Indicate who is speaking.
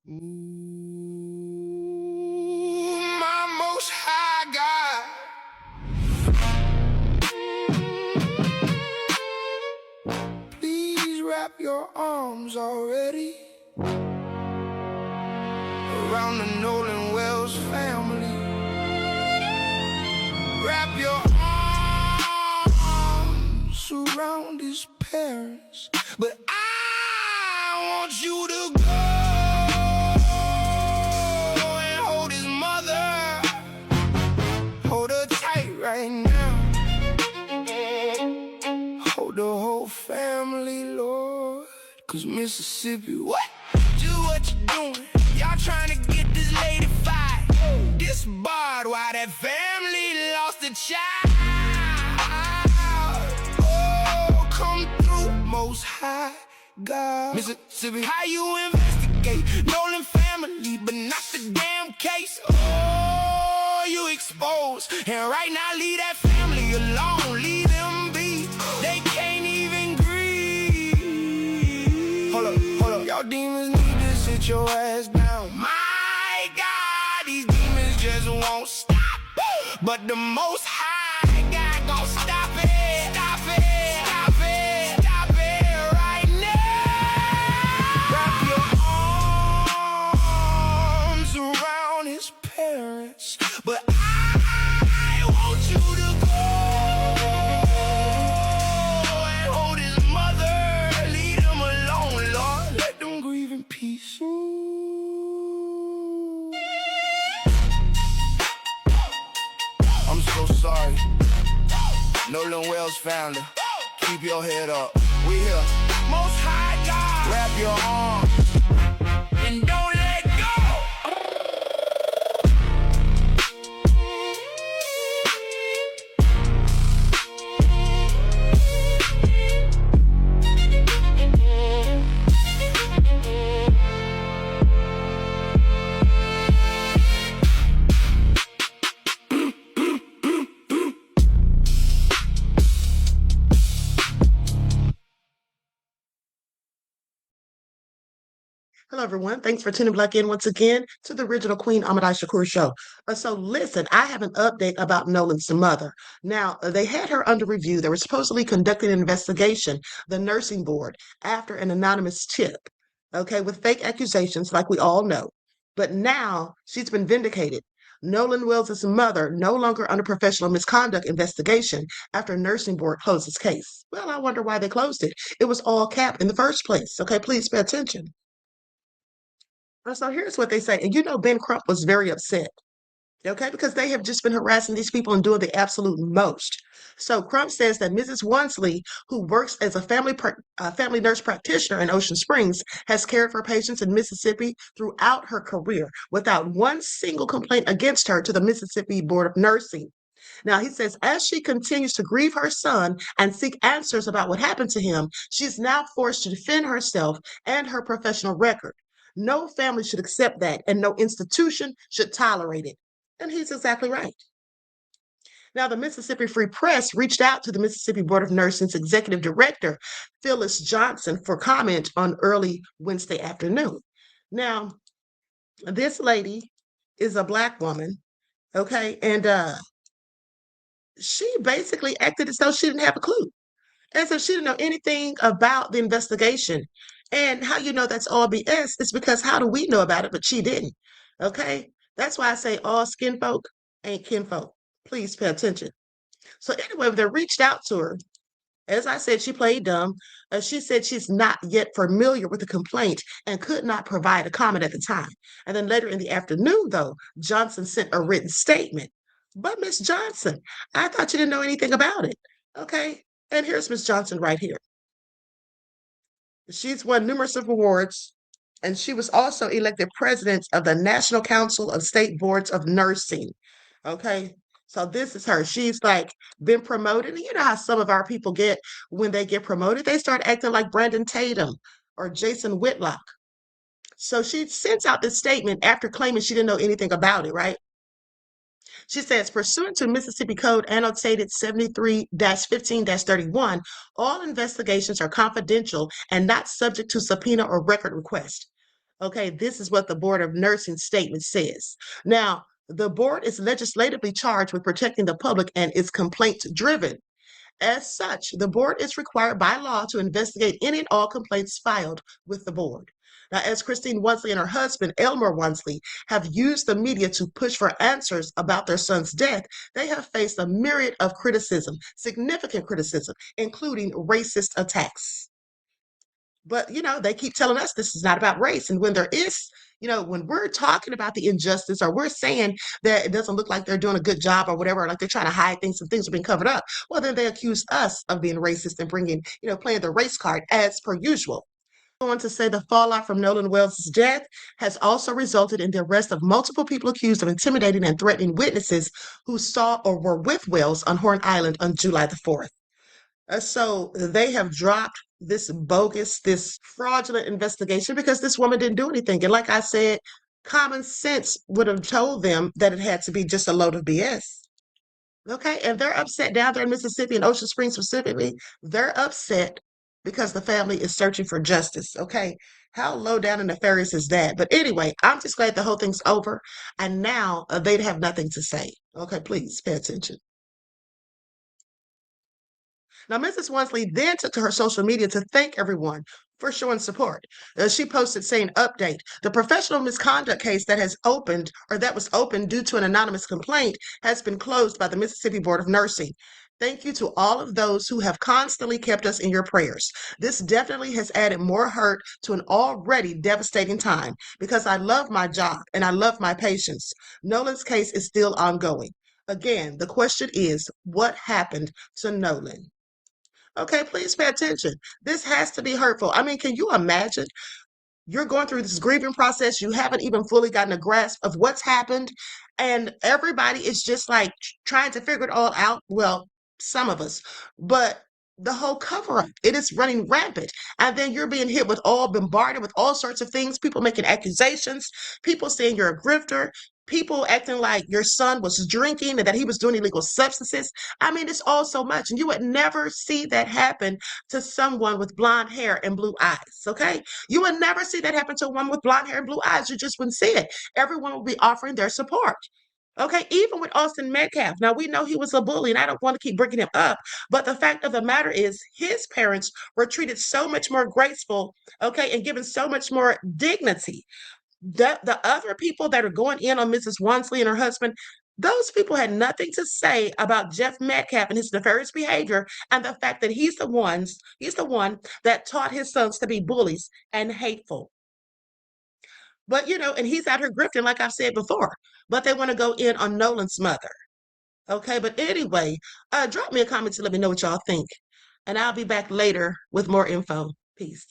Speaker 1: My most high God, please wrap your arms already around the Nolan Wells family. Wrap your arms around his parents, but I want you to go and hold his mother. Hold her tight right now. Hold the whole family, Lord. Cause Mississippi, what? Do what you doing. Y'all trying to get this lady fired. Disbarred while that family lost a child. Oh, come through, most high God. Mississippi, how you investigate Nolan family, but not the damn case? Oh, you exposed. And right now, leave that family alone. Leave them be. They can't even grieve. Hold up. Y'all demons need to sit your ass down. My God, these demons just won't stop. But the most high God gon' stop it. Stop it right now. Wrap your arms around his parents, but I want you to go and hold his mother. Leave them alone, Lord. Let them grieve in peace. I'm so sorry. Nolan Wells founder. Keep your head up. We here. Most high God. Wrap your arms and don't let go.
Speaker 2: Hello, everyone. Thanks for tuning back in once again to the original Queen Ahmadiyyah Shakur show. So listen, I have an update about Nolan's mother. Now, they had her under review. They were supposedly conducting an investigation, the nursing board, after an anonymous tip, okay, with fake accusations like we all know. But now she's been vindicated. Nolan Wells' mother no longer under professional misconduct investigation after nursing board closed its case. Well, I wonder why they closed it. It was all capped in the first place. Okay, please pay attention. So here's what they say. And Ben Crump was very upset, okay, because they have just been harassing these people and doing the absolute most. So Crump says that Mrs. Wonsley, who works as a family nurse practitioner in Ocean Springs, has cared for patients in Mississippi throughout her career without one single complaint against her to the Mississippi Board of Nursing. Now, he says, as she continues to grieve her son and seek answers about what happened to him, she's now forced to defend herself and her professional record. No family should accept that, and no institution should tolerate it. And he's exactly right. Now, the Mississippi Free Press reached out to the Mississippi Board of Nursing's executive director, Phyllis Johnson, for comment on early Wednesday afternoon. Now, this lady is a Black woman, okay, and she basically acted as though she didn't have a clue, as if she didn't know anything about the investigation. And how you know that's all BS is because how do we know about it, but she didn't? Okay? That's why I say all skin folk ain't kinfolk. Please pay attention. So anyway, they reached out to her. As I said, she played dumb. She said she's not yet familiar with the complaint and could not provide a comment at the time. And then later in the afternoon, though, Johnson sent a written statement. But Miss Johnson, I thought you didn't know anything about it. Okay? And here's Miss Johnson right here. She's won numerous awards, and she was also elected president of the National Council of State Boards of Nursing. Okay, so this is her. She's like been promoted. And you know how some of our people get when they get promoted, they start acting like Brandon Tatum or Jason Whitlock. So she sends out this statement after claiming she didn't know anything about it, right? She says, pursuant to Mississippi Code annotated 73-15-31, all investigations are confidential and not subject to subpoena or record request. Okay, this is what the Board of Nursing statement says. Now, the board is legislatively charged with protecting the public and is complaint driven. As such, the board is required by law to investigate any and all complaints filed with the board. Now, as Christine Wonsley and her husband, Elmer Wonsley, have used the media to push for answers about their son's death, they have faced a myriad of criticism, significant criticism, including racist attacks. But, they keep telling us this is not about race. And when there is, when we're talking about the injustice or we're saying that it doesn't look like they're doing a good job or whatever, or like they're trying to hide things and things are being covered up, well, then they accuse us of being racist and bringing, playing the race card as per usual. On to say the fallout from Nolan Wells' death has also resulted in the arrest of multiple people accused of intimidating and threatening witnesses who saw or were with Wells on Horn Island on July the 4th. So they have dropped this bogus, this fraudulent investigation because this woman didn't do anything. And like I said, common sense would have told them that it had to be just a load of BS. Okay. And they're upset down there in Mississippi and Ocean Springs specifically. They're upset because the family is searching for justice. Okay. How low down and nefarious is that? But anyway, I'm just glad the whole thing's over. And now they'd have nothing to say. Okay. Please pay attention. Now, Mrs. Wonsley then took to her social media to thank everyone for showing support. She posted saying, update, the professional misconduct case that has opened or that was opened due to an anonymous complaint has been closed by the Mississippi Board of Nursing. Thank you to all of those who have constantly kept us in your prayers. This definitely has added more hurt to an already devastating time because I love my job and I love my patients. Nolan's case is still ongoing. Again, the question is, what happened to Nolan? Okay, please pay attention. This has to be hurtful. I mean, can you imagine? You're going through this grieving process. You haven't even fully gotten a grasp of what's happened. And everybody is just like trying to figure it all out. Well, some of us, but the whole cover up, it is running rampant. And then you're being hit with all bombarded with all sorts of things, people making accusations, people saying you're a grifter, people acting like your son was drinking and that he was doing illegal substances. I mean, it's all so much. And you would never see that happen to someone with blonde hair and blue eyes. Okay. You would never see that happen to a woman with blonde hair and blue eyes. You just wouldn't see it. Everyone will be offering their support. Okay, even with Austin Metcalf. Now we know he was a bully, and I don't want to keep bringing him up, but the fact of the matter is, his parents were treated so much more graceful, okay, and given so much more dignity. The other people that are going in on Mrs. Wonsley and her husband, those people had nothing to say about Jeff Metcalf and his nefarious behavior, and the fact that he's the one that taught his sons to be bullies and hateful. But and he's out here grifting, like I've said before. But they want to go in on Nolan's mother. Okay, but anyway, drop me a comment to let me know what y'all think. And I'll be back later with more info. Peace.